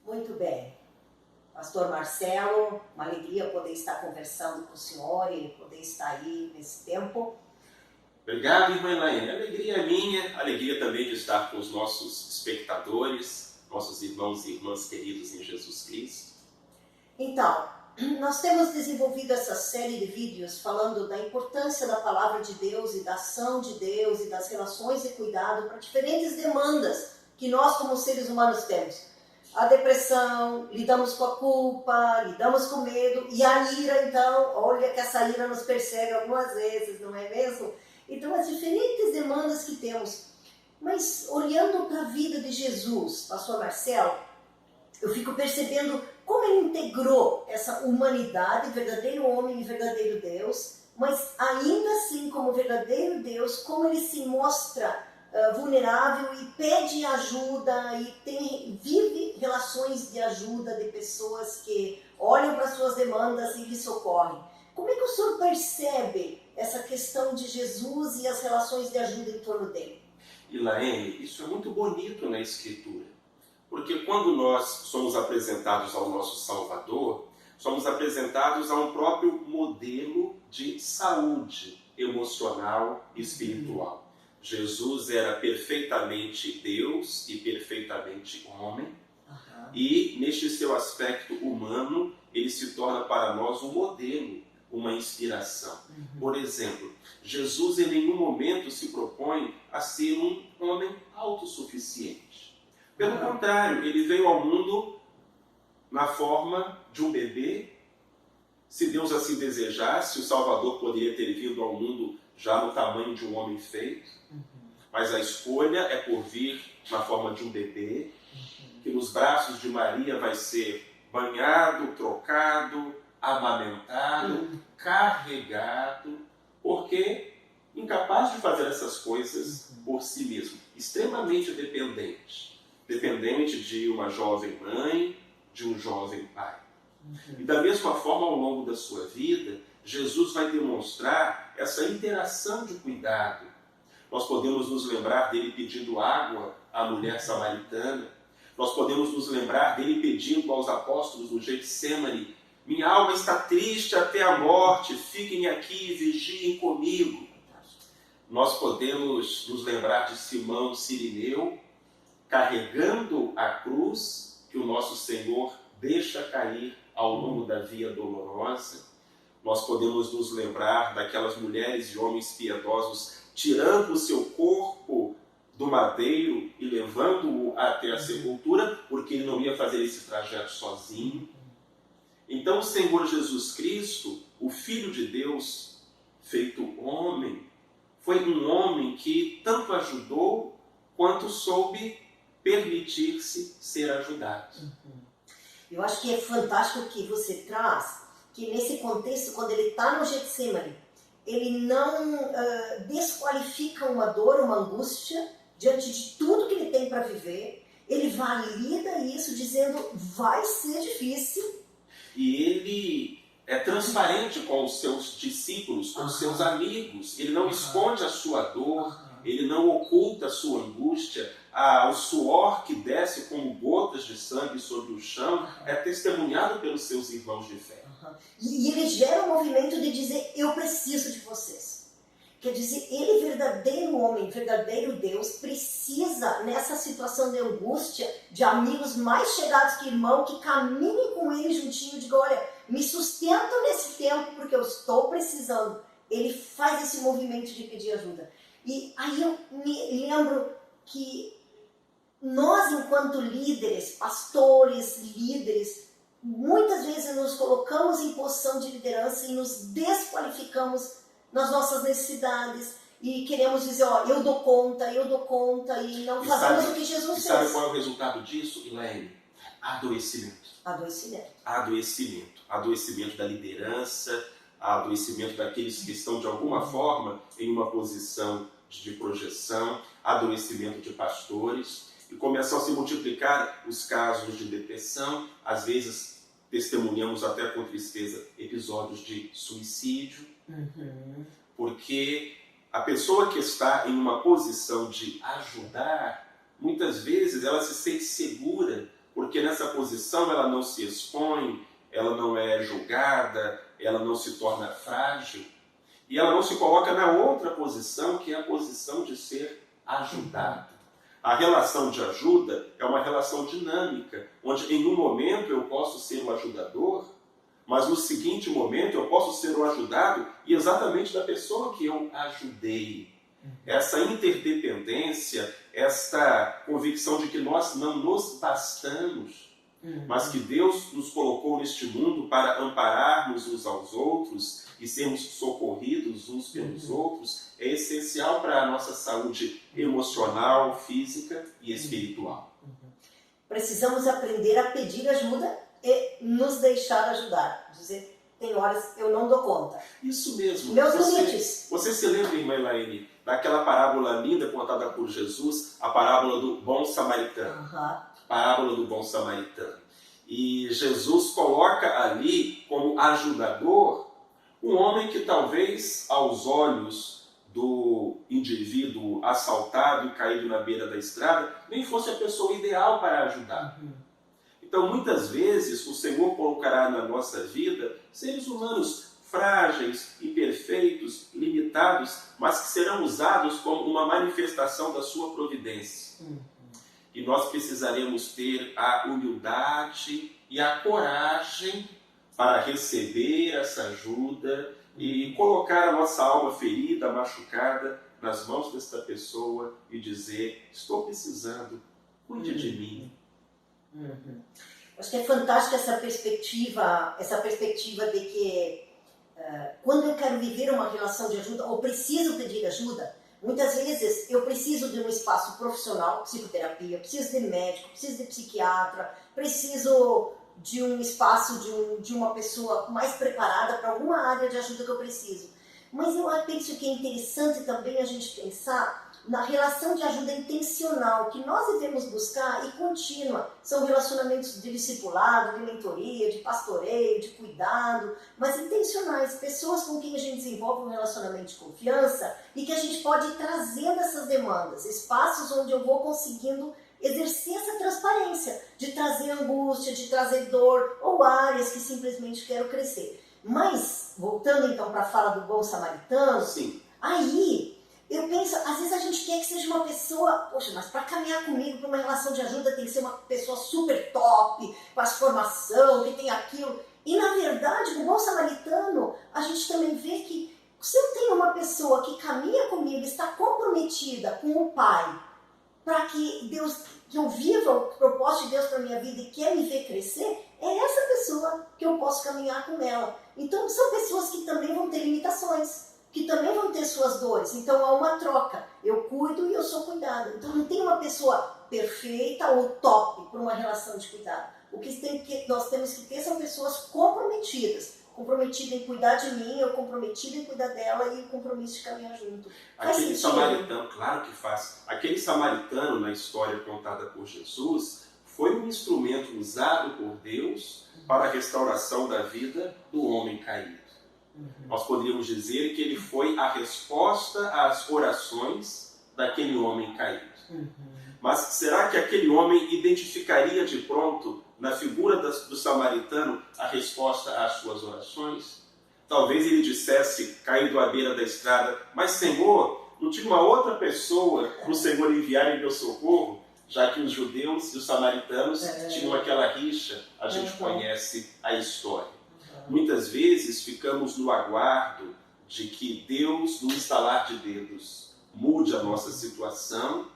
Muito bem. Pastor Marcelo, uma alegria poder estar conversando com o senhor e poder estar aí nesse tempo. Obrigado, irmã Elaine. Alegria minha, alegria também de estar com os nossos espectadores, nossos irmãos e irmãs queridos em Jesus Cristo. Então, nós temos desenvolvido essa série de vídeos falando da importância da palavra de Deus e da ação de Deus e das relações de cuidado para diferentes demandas que nós como seres humanos temos. A depressão, lidamos com a culpa, lidamos com o medo e a ira, então, olha que essa ira nos persegue algumas vezes, não é mesmo? Então, as diferentes demandas que temos. Mas, olhando para a vida de Jesus, pastor Marcelo, eu fico percebendo como ele integrou essa humanidade, verdadeiro homem e verdadeiro Deus, mas ainda assim, como verdadeiro Deus, como ele se mostra vulnerável e pede ajuda e vive relações de ajuda de pessoas que olham para suas demandas e lhe socorrem. Como é que o senhor percebe essa questão de Jesus e as relações de ajuda em torno dele? Elaine, isso é muito bonito na Escritura, porque quando nós somos apresentados ao nosso Salvador, somos apresentados a um próprio modelo de saúde emocional e espiritual. Jesus era perfeitamente Deus e perfeitamente homem, e neste seu aspecto humano, ele se torna para nós um modelo, uma inspiração. Por exemplo, Jesus em nenhum momento se propõe a ser um homem autossuficiente. Pelo contrário, ele veio ao mundo na forma de um bebê. Se Deus assim desejasse, o Salvador poderia ter vindo ao mundo já no tamanho de um homem feito. Mas a escolha é por vir na forma de um bebê, que nos braços de Maria vai ser banhado, trocado, amamentado, carregado, porque incapaz de fazer essas coisas por si mesmo, extremamente dependente de uma jovem mãe, de um jovem pai. E da mesma forma, ao longo da sua vida, Jesus vai demonstrar essa interação de cuidado. Nós podemos nos lembrar dele pedindo água à mulher samaritana. Nós podemos nos lembrar dele pedindo aos apóstolos no Getsemane: minha alma está triste até a morte, fiquem aqui e vigiem comigo. Nós podemos nos lembrar de Simão Cirineu, carregando a cruz que o nosso Senhor deixa cair ao longo da via dolorosa. Nós podemos nos lembrar daquelas mulheres e homens piedosos tirando o seu corpo do madeiro e levando-o até a sepultura, porque ele não ia fazer esse trajeto sozinho. Então o Senhor Jesus Cristo, o Filho de Deus, feito homem, foi um homem que tanto ajudou quanto soube permitir-se ser ajudado. Eu acho que é fantástico que você traz, que nesse contexto, quando ele está no Getsemane, ele não desqualifica uma dor, uma angústia, diante de tudo que ele tem para viver. Ele valida isso dizendo, vai ser difícil. E ele é transparente com os seus discípulos, com os seus amigos. Ele não esconde a sua dor, ele não oculta a sua angústia. O suor que desce como gotas de sangue sobre o chão é testemunhado pelos seus irmãos de fé. E ele gera um movimento de dizer, eu preciso de vocês. Quer dizer, ele, verdadeiro homem, verdadeiro Deus, precisa, nessa situação de angústia, de amigos mais chegados que irmão, que caminhem com ele juntinho, digam, olha, me sustentam nesse tempo, porque eu estou precisando. Ele faz esse movimento de pedir ajuda. E aí eu me lembro que nós, enquanto líderes, pastores, líderes, muitas vezes nos colocamos em posição de liderança e nos desqualificamos nas nossas necessidades e queremos dizer, ó, eu dou conta e não fazemos o que Jesus fez. E sabe qual é o resultado disso, Elaine? Adoecimento. Adoecimento da liderança, adoecimento daqueles que estão de alguma forma em uma posição de projeção, adoecimento de pastores, e começam a se multiplicar os casos de depressão. Às vezes testemunhamos até com tristeza episódios de suicídio, porque a pessoa que está em uma posição de ajudar, muitas vezes ela se sente segura porque nessa posição ela não se expõe, ela não é julgada, ela não se torna frágil, e ela não se coloca na outra posição, que é a posição de ser ajudado. A relação de ajuda é uma relação dinâmica, onde em um momento eu posso ser o ajudador, mas no seguinte momento eu posso ser o ajudado e exatamente da pessoa que eu ajudei. Essa interdependência, esta convicção de que nós não nos bastamos, mas que Deus nos colocou neste mundo para ampararmos uns aos outros e sermos socorridos uns pelos outros, é essencial para a nossa saúde emocional, física e espiritual. Precisamos aprender a pedir ajuda e nos deixar ajudar. Dizer, tem horas eu não dou conta. Isso mesmo. Meus limites. Você se lembra, irmã Elaine, daquela parábola linda contada por Jesus, a parábola do bom samaritano? Parábola do bom samaritano. E Jesus coloca ali como ajudador um homem que talvez aos olhos do indivíduo assaltado e caído na beira da estrada nem fosse a pessoa ideal para ajudar. Então muitas vezes o Senhor colocará na nossa vida seres humanos frágeis, imperfeitos, limitados, mas que serão usados como uma manifestação da sua providência. E nós precisaremos ter a humildade e a coragem para receber essa ajuda e colocar a nossa alma ferida, machucada, nas mãos desta pessoa e dizer, estou precisando, cuide de mim. Acho que é fantástica essa perspectiva de que quando eu quero viver uma relação de ajuda ou preciso pedir ajuda, muitas vezes eu preciso de um espaço profissional, psicoterapia, preciso de médico, preciso de psiquiatra, preciso de um espaço de uma pessoa mais preparada para alguma área de ajuda que eu preciso. Mas eu penso que é interessante também a gente pensar na relação de ajuda intencional que nós devemos buscar e contínua. São relacionamentos de discipulado, de mentoria, de pastoreio, de cuidado, mas intencionais. Pessoas com quem a gente desenvolve um relacionamento de confiança e que a gente pode ir trazendo essas demandas. Espaços onde eu vou conseguindo exercer essa transparência, de trazer angústia, de trazer dor, ou áreas que simplesmente quero crescer. Mas, voltando então para a fala do bom samaritano, Sim. Aí eu penso, às vezes a gente quer que seja uma pessoa, poxa, mas para caminhar comigo para uma relação de ajuda tem que ser uma pessoa super top, com as formação, que tem aquilo. E na verdade, no bom samaritano, a gente também vê que se eu tenho uma pessoa que caminha comigo, está comprometida com o Pai, para que eu viva o propósito de Deus para a minha vida e quer me ver crescer, é essa pessoa que eu posso caminhar com ela. Então são pessoas que também vão ter limitações, que também vão ter suas dores. Então há uma troca. Eu cuido e eu sou cuidado. Então não tem uma pessoa perfeita ou top para uma relação de cuidado. O que nós temos que ter são pessoas comprometidas. Comprometida em cuidar de mim, eu comprometida em cuidar dela e o compromisso de caminhar junto. Aquele samaritano, claro que faz. Aquele samaritano na história contada por Jesus foi um instrumento usado por Deus para a restauração da vida do homem caído. Nós poderíamos dizer que ele foi a resposta às orações daquele homem caído. Mas será que aquele homem identificaria de pronto na figura do samaritano a resposta às suas orações? Talvez ele dissesse, caído à beira da estrada, mas Senhor, não tinha uma outra pessoa para o Senhor enviar em meu socorro? Já que os judeus e os samaritanos tinham aquela rixa, a gente conhece a história. Muitas vezes ficamos no aguardo de que Deus, no estalar de dedos, mude a nossa situação,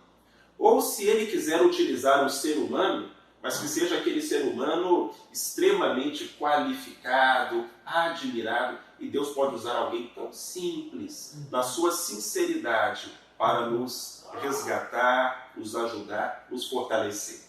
ou se Ele quiser utilizar um ser humano, mas que seja aquele ser humano extremamente qualificado, admirado, e Deus pode usar alguém tão simples, na sua sinceridade, para nos resgatar, nos ajudar, nos fortalecer.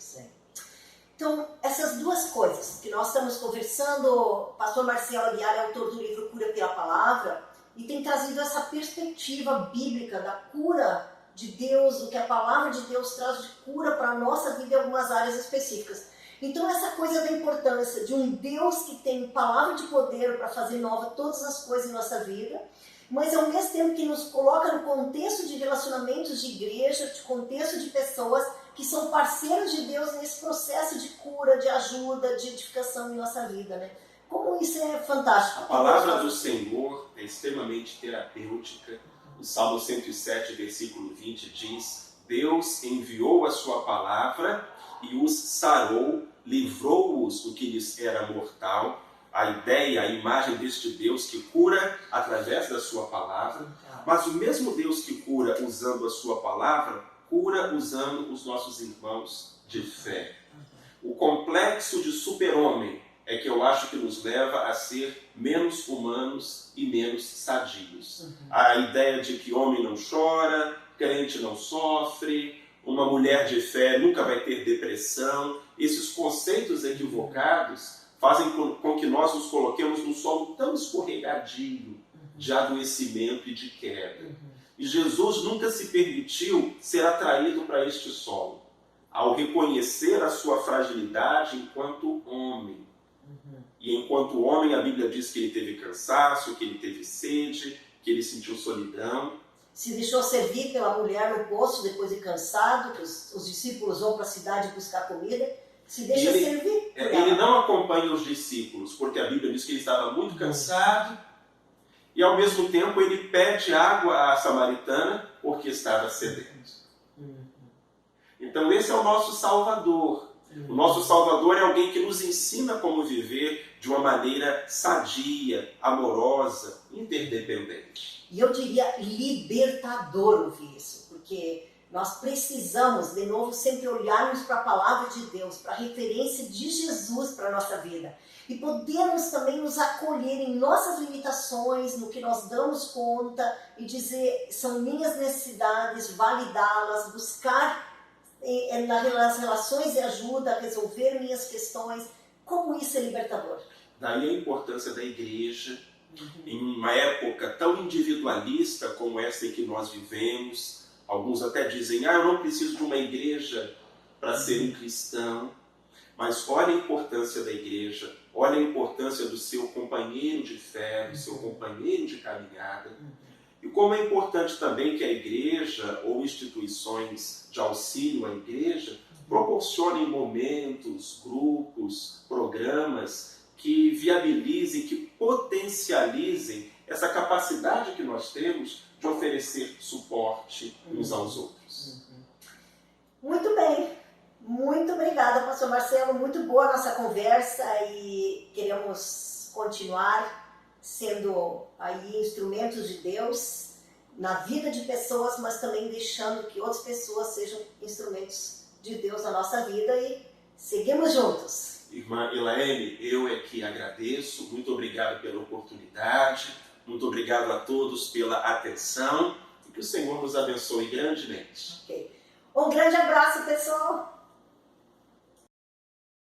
Então, essas duas coisas que nós estamos conversando, o pastor Marcelo Aguiar é autor do livro Cura pela Palavra, e tem trazido essa perspectiva bíblica da cura de Deus, o que a palavra de Deus traz de cura para a nossa vida em algumas áreas específicas. Então essa coisa da importância de um Deus que tem palavra de poder para fazer nova todas as coisas em nossa vida, mas ao mesmo tempo que nos coloca no contexto de relacionamentos de igreja, de contexto de pessoas, que são parceiros de Deus nesse processo de cura, de ajuda, de edificação em nossa vida, né? Como isso é fantástico. A palavra do Senhor é extremamente terapêutica. O Salmo 107, versículo 20 diz: Deus enviou a sua palavra e os sarou, livrou-os do que lhes era mortal. A ideia, a imagem deste Deus que cura através da sua palavra, mas o mesmo Deus que cura usando a sua palavra, cura usando os nossos irmãos de fé. O complexo de super-homem é que eu acho que nos leva a ser menos humanos e menos sadios. A ideia de que homem não chora, crente não sofre, uma mulher de fé nunca vai ter depressão, esses conceitos equivocados fazem com que nós nos coloquemos num solo tão escorregadio de adoecimento e de queda. E Jesus nunca se permitiu ser atraído para este solo, ao reconhecer a sua fragilidade enquanto homem. E enquanto homem, a Bíblia diz que ele teve cansaço, que ele teve sede, que ele sentiu solidão. Se deixou servir pela mulher no poço depois de cansado, que os discípulos vão para a cidade buscar comida. Se deixa servir. Ele não acompanha os discípulos, porque a Bíblia diz que ele estava muito cansado e ao mesmo tempo ele pede água à samaritana porque estava sedento. Então esse é o nosso Salvador. O nosso Salvador é alguém que nos ensina como viver de uma maneira sadia, amorosa, interdependente. E eu diria libertador ouvir isso, porque nós precisamos, de novo, sempre olharmos para a palavra de Deus, para a referência de Jesus para a nossa vida. E podermos também nos acolher em nossas limitações, no que nós damos conta e dizer, são minhas necessidades, validá-las, buscar nas relações de ajuda, resolver minhas questões. Como isso é libertador? Daí a importância da igreja, em uma época tão individualista como essa em que nós vivemos. Alguns até dizem, eu não preciso de uma igreja para ser um cristão. Mas olha a importância da igreja, olha a importância do seu companheiro de fé, do seu companheiro de caminhada. E como é importante também que a igreja ou instituições de auxílio à igreja proporcionem momentos, grupos, programas que viabilizem, que potencializem essa capacidade que nós temos de oferecer suporte uns aos outros. Muito bem. Muito obrigada, pastor Marcelo. Muito boa a nossa conversa e queremos continuar sendo aí instrumentos de Deus na vida de pessoas, mas também deixando que outras pessoas sejam instrumentos de Deus na nossa vida e seguimos juntos. Irmã Elaine, eu é que agradeço. Muito obrigado pela oportunidade. Muito obrigado a todos pela atenção e que o Senhor nos abençoe grandemente. Okay. Um grande abraço, pessoal.